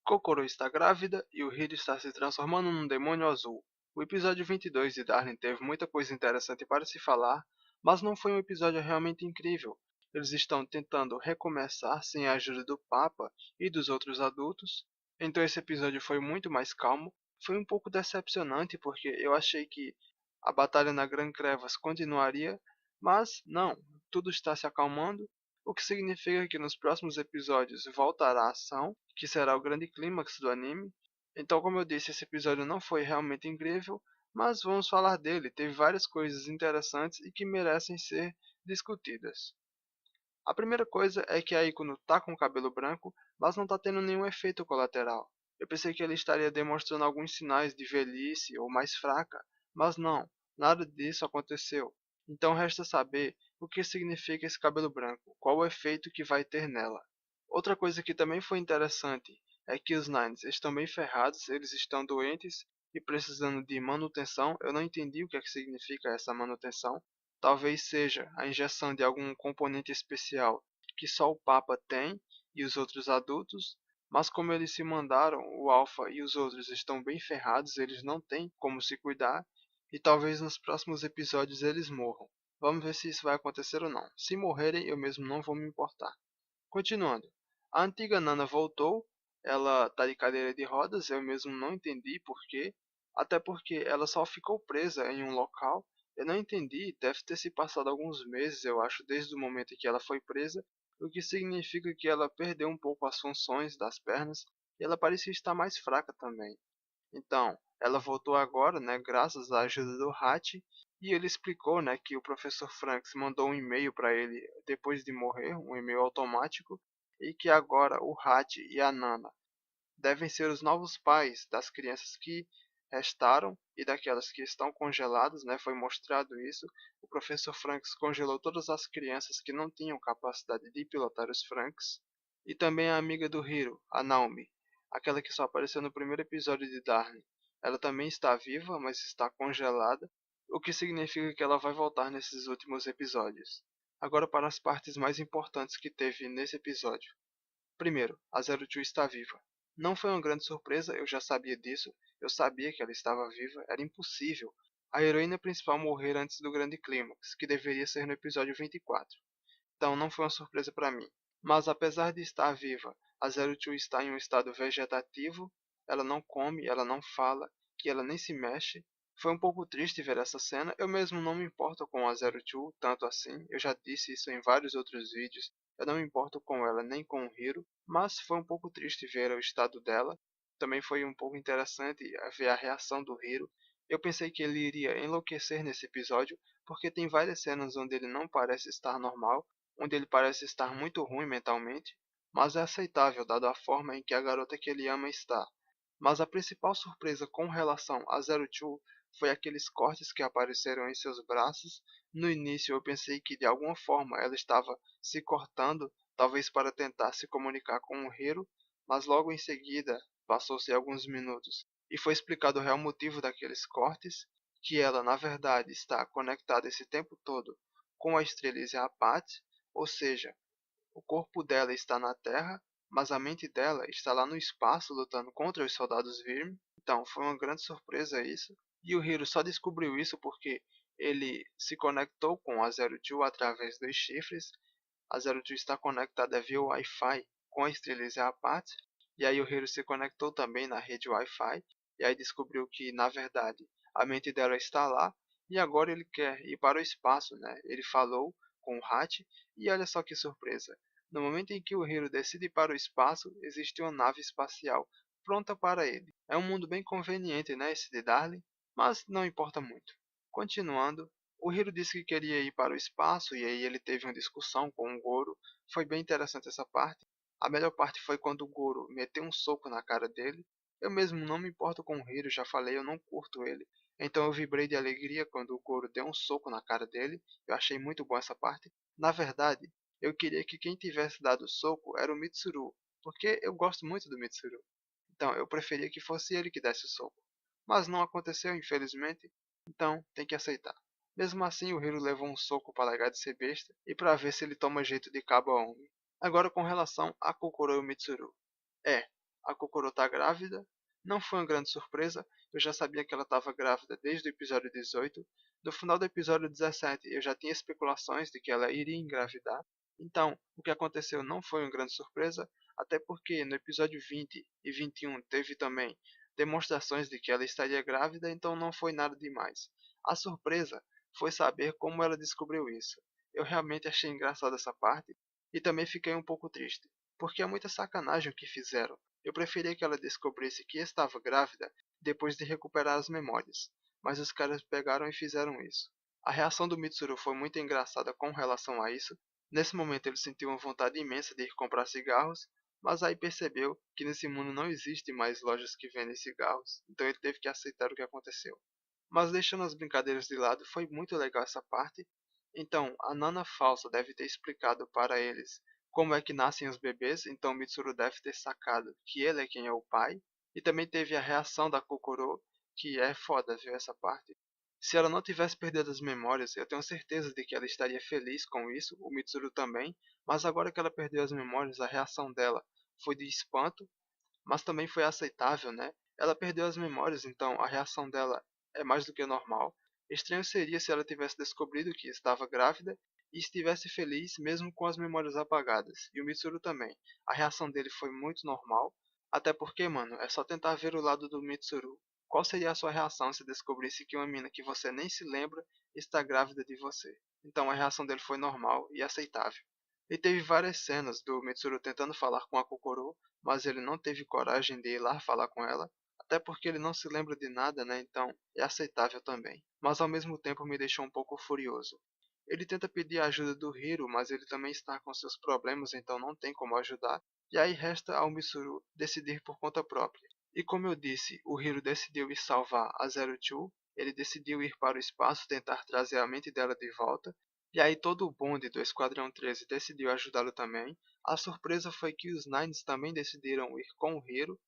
Kokoro está grávida e o Hiro está se transformando num demônio azul. O episódio 22 de Darling teve muita coisa interessante para se falar, mas não foi um episódio realmente incrível. Eles estão tentando recomeçar sem a ajuda do Papa e dos outros adultos, então esse episódio foi muito mais calmo. Foi um pouco decepcionante porque eu achei que a batalha na Gran Crevas continuaria, mas não, tudo está se acalmando, o que significa que nos próximos episódios voltará a ação, que será o grande clímax do anime. Então, como eu disse, esse episódio não foi realmente incrível, mas vamos falar dele. Teve várias coisas interessantes e que merecem ser discutidas. A primeira coisa é que a Ikuno tá com o cabelo branco, mas não tá tendo nenhum efeito colateral. Eu pensei que ele estaria demonstrando alguns sinais de velhice ou mais fraca, mas não, nada disso aconteceu. Então resta saber o que significa esse cabelo branco, qual o efeito que vai ter nela. Outra coisa que também foi interessante é que os Nines estão bem ferrados, eles estão doentes e precisando de manutenção. Eu não entendi o que é que significa essa manutenção. Talvez seja a injeção de algum componente especial que só o Papa tem e os outros adultos, mas como eles se mandaram, o Alpha e os outros estão bem ferrados, eles não têm como se cuidar e talvez nos próximos episódios eles morram. Vamos ver se isso vai acontecer ou não. Se morrerem, eu mesmo não vou me importar. Continuando, a antiga Nana voltou, ela tá de cadeira de rodas, eu mesmo não entendi por quê, até porque ela só ficou presa em um local. Eu não entendi, deve ter se passado alguns meses, eu acho, desde o momento em que ela foi presa, o que significa que ela perdeu um pouco as funções das pernas e ela parecia estar mais fraca também. Então, ela voltou agora, né, graças à ajuda do Hatch, e ele explicou, né, que o professor Franks mandou um e-mail para ele depois de morrer, um e-mail automático, e que agora o Hatch e a Nana devem ser os novos pais das crianças que restaram e daquelas que estão congeladas, né? Foi mostrado isso. O professor Franks congelou todas as crianças que não tinham capacidade de pilotar os Franks. E também a amiga do Hiro, a Naomi, aquela que só apareceu no primeiro episódio de Darling. Ela também está viva, mas está congelada, o que significa que ela vai voltar nesses últimos episódios. Agora para as partes mais importantes que teve nesse episódio. Primeiro, a Zero Two está viva. Não foi uma grande surpresa, eu já sabia disso. Eu sabia que ela estava viva, era impossível a heroína principal morrer antes do grande clímax, que deveria ser no episódio 24. Então não foi uma surpresa para mim. Mas apesar de estar viva, a Zero Two está em um estado vegetativo, ela não come, ela não fala, que ela nem se mexe. Foi um pouco triste ver essa cena, eu mesmo não me importo com a Zero Two, tanto assim, eu já disse isso em vários outros vídeos, eu não me importo com ela nem com o Hiro, mas foi um pouco triste ver o estado dela. Também foi um pouco interessante ver a reação do Hiro. Eu pensei que ele iria enlouquecer nesse episódio, porque tem várias cenas onde ele não parece estar normal, onde ele parece estar muito ruim mentalmente, mas é aceitável dada a forma em que a garota que ele ama está. Mas a principal surpresa com relação a Zero Two foi aqueles cortes que apareceram em seus braços. No início eu pensei que de alguma forma ela estava se cortando, talvez para tentar se comunicar com o Hiro, mas logo em seguida, passou-se alguns minutos, e foi explicado o real motivo daqueles cortes, que ela na verdade está conectada esse tempo todo com a estrela Isiapat, ou seja, o corpo dela está na Terra, mas a mente dela está lá no espaço lutando contra os soldados Virm. Então, foi uma grande surpresa isso. E o Hiro só descobriu isso porque ele se conectou com a Zero Two através dos chifres. A Zero Two está conectada via Wi-Fi com a estrela Zeapat. E aí o Hiro se conectou também na rede Wi-Fi. E aí descobriu que, na verdade, a mente dela está lá. E agora ele quer ir para o espaço, né? Ele falou com o Hatch. E olha só que surpresa. No momento em que o Hiro decide ir para o espaço, existe uma nave espacial pronta para ele. É um mundo bem conveniente, né, esse de Darling, mas não importa muito. Continuando, o Hiro disse que queria ir para o espaço e aí ele teve uma discussão com o Goro. Foi bem interessante essa parte. A melhor parte foi quando o Goro meteu um soco na cara dele. Eu mesmo não me importo com o Hiro, já falei, eu não curto ele. Então eu vibrei de alegria quando o Goro deu um soco na cara dele. Eu achei muito bom essa parte. Na verdade, eu queria que quem tivesse dado o soco era o Mitsuru, porque eu gosto muito do Mitsuru. Então eu preferia que fosse ele que desse o soco. Mas não aconteceu, infelizmente, então tem que aceitar. Mesmo assim, o Hiro levou um soco para largar de ser besta e para ver se ele toma jeito de cabo a homem. Agora com relação a Kokoro e o Mitsuru. É, a Kokoro tá grávida. Não foi uma grande surpresa, eu já sabia que ela estava grávida desde o episódio 18. No final do episódio 17, eu já tinha especulações de que ela iria engravidar. Então, o que aconteceu não foi uma grande surpresa, até porque no episódio 20 e 21 teve também demonstrações de que ela estaria grávida, então não foi nada demais. A surpresa foi saber como ela descobriu isso. Eu realmente achei engraçada essa parte e também fiquei um pouco triste, porque é muita sacanagem o que fizeram. Eu preferia que ela descobrisse que estava grávida depois de recuperar as memórias, mas os caras pegaram e fizeram isso. A reação do Mitsuru foi muito engraçada com relação a isso. Nesse momento ele sentiu uma vontade imensa de ir comprar cigarros, mas aí percebeu que nesse mundo não existe mais lojas que vendem cigarros, então ele teve que aceitar o que aconteceu. Mas deixando as brincadeiras de lado, foi muito legal essa parte. Então, a Nana falsa deve ter explicado para eles como é que nascem os bebês, então Mitsuru deve ter sacado que ele é quem é o pai. E também teve a reação da Kokoro, que é foda, viu, essa parte. Se ela não tivesse perdido as memórias, eu tenho certeza de que ela estaria feliz com isso, o Mitsuru também, mas agora que ela perdeu as memórias, a reação dela foi de espanto, mas também foi aceitável, né? Ela perdeu as memórias, então a reação dela é mais do que normal. Estranho seria se ela tivesse descobrido que estava grávida e estivesse feliz mesmo com as memórias apagadas. E o Mitsuru também. A reação dele foi muito normal, até porque, mano, é só tentar ver o lado do Mitsuru. Qual seria a sua reação se descobrisse que uma mina que você nem se lembra está grávida de você? Então a reação dele foi normal e aceitável. E teve várias cenas do Mitsuru tentando falar com a Kokoro, mas ele não teve coragem de ir lá falar com ela, até porque ele não se lembra de nada, né? Então é aceitável também. Mas ao mesmo tempo me deixou um pouco furioso. Ele tenta pedir a ajuda do Hiro, mas ele também está com seus problemas, então não tem como ajudar. E aí resta ao Mitsuru decidir por conta própria. E como eu disse, o Hiro decidiu ir salvar a Zero Two, ele decidiu ir para o espaço tentar trazer a mente dela de volta, e aí todo o bonde do Esquadrão 13 decidiu ajudá-lo também. A surpresa foi que os Nines também decidiram ir com o Hiro,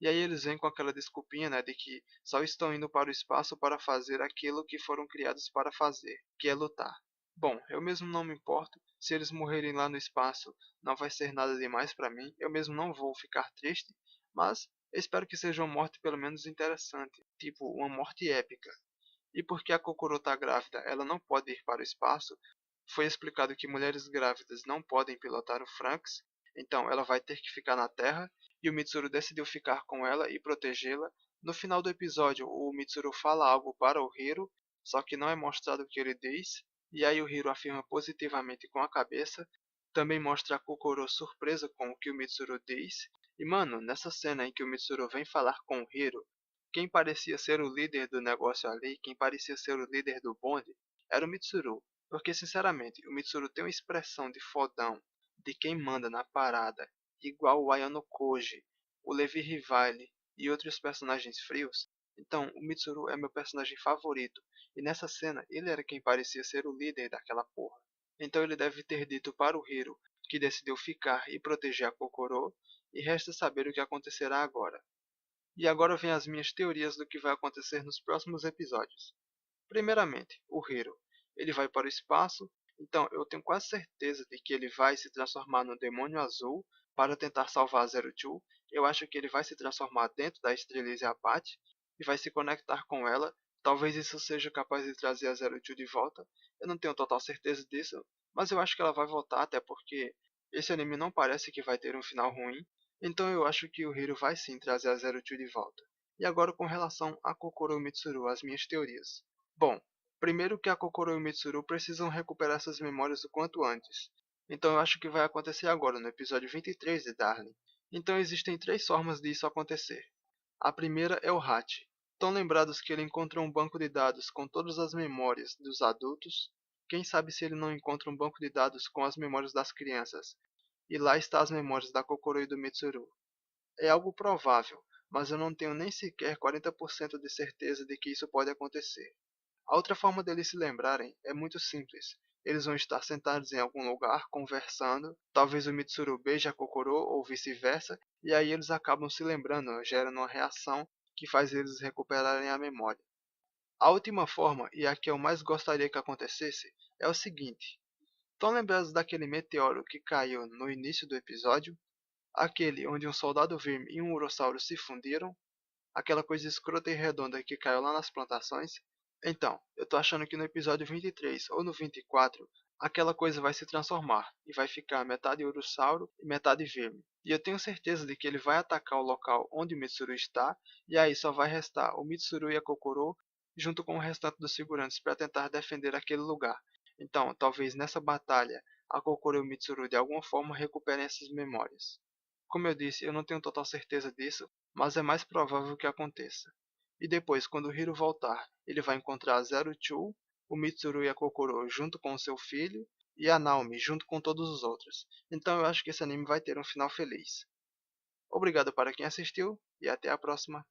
e aí eles vêm com aquela desculpinha, né, de que só estão indo para o espaço para fazer aquilo que foram criados para fazer, que é lutar. Bom, eu mesmo não me importo, se eles morrerem lá no espaço não vai ser nada demais para mim, eu mesmo não vou ficar triste, mas eu espero que seja uma morte pelo menos interessante, tipo uma morte épica. E porque a Kokoro está grávida, ela não pode ir para o espaço. Foi explicado que mulheres grávidas não podem pilotar o Franks, então ela vai ter que ficar na Terra, e o Mitsuru decidiu ficar com ela e protegê-la. No final do episódio, o Mitsuru fala algo para o Hiro, só que não é mostrado o que ele diz, e aí o Hiro afirma positivamente com a cabeça. Também mostra a Kokoro surpresa com o que o Mitsuru diz. E mano, nessa cena em que o Mitsuru vem falar com o Hiro, quem parecia ser o líder do negócio ali, quem parecia ser o líder do bonde, era o Mitsuru. Porque, sinceramente, o Mitsuru tem uma expressão de fodão, de quem manda na parada, igual o Ayano Koji, o Levi Rivale e outros personagens frios. Então, o Mitsuru é meu personagem favorito, e nessa cena ele era quem parecia ser o líder daquela porra. Então ele deve ter dito para o Hiro que decidiu ficar e proteger a Kokoro, e resta saber o que acontecerá agora. E agora vem as minhas teorias do que vai acontecer nos próximos episódios. Primeiramente, o Hiro. Ele vai para o espaço, então eu tenho quase certeza de que ele vai se transformar no Demônio Azul para tentar salvar a Zero Two. Eu acho que ele vai se transformar dentro da Estrelise Apache e vai se conectar com ela. Talvez isso seja capaz de trazer a Zero Two de volta. Eu não tenho total certeza disso, mas eu acho que ela vai voltar, até porque esse anime não parece que vai ter um final ruim. Então eu acho que o Hiro vai sim trazer a Zero Two de volta. E agora com relação a Kokoro Mitsuru, as minhas teorias. Bom, primeiro que a Kokoro e o Mitsuru precisam recuperar essas memórias o quanto antes. Então eu acho que vai acontecer agora, no episódio 23 de Darling. Então existem três formas de isso acontecer. A primeira é o Hachi. Estão lembrados que ele encontra um banco de dados com todas as memórias dos adultos? Quem sabe se ele não encontra um banco de dados com as memórias das crianças? E lá está as memórias da Kokoro e do Mitsuru. É algo provável, mas eu não tenho nem sequer 40% de certeza de que isso pode acontecer. A outra forma deles se lembrarem é muito simples. Eles vão estar sentados em algum lugar, conversando, talvez o Mitsuru beije a Kokoro ou vice-versa, e aí eles acabam se lembrando, gerando uma reação que faz eles recuperarem a memória. A última forma, e a que eu mais gostaria que acontecesse, é o seguinte. Estão lembrados daquele meteoro que caiu no início do episódio? Aquele onde um soldado verme e um urossauro se fundiram? Aquela coisa escrota e redonda que caiu lá nas plantações? Então, eu tô achando que no episódio 23 ou no 24, aquela coisa vai se transformar e vai ficar metade urossauro e metade verme. E eu tenho certeza de que ele vai atacar o local onde o Mitsuru está, e aí só vai restar o Mitsuru e a Kokoro junto com o restante dos figurantes para tentar defender aquele lugar. Então, talvez nessa batalha, a Kokoro e o Mitsuru de alguma forma recuperem essas memórias. Como eu disse, eu não tenho total certeza disso, mas é mais provável que aconteça. E depois, quando o Hiro voltar, ele vai encontrar a Zero Two, o Mitsuru e a Kokoro junto com o seu filho, e a Naomi junto com todos os outros. Então eu acho que esse anime vai ter um final feliz. Obrigado para quem assistiu, e até a próxima.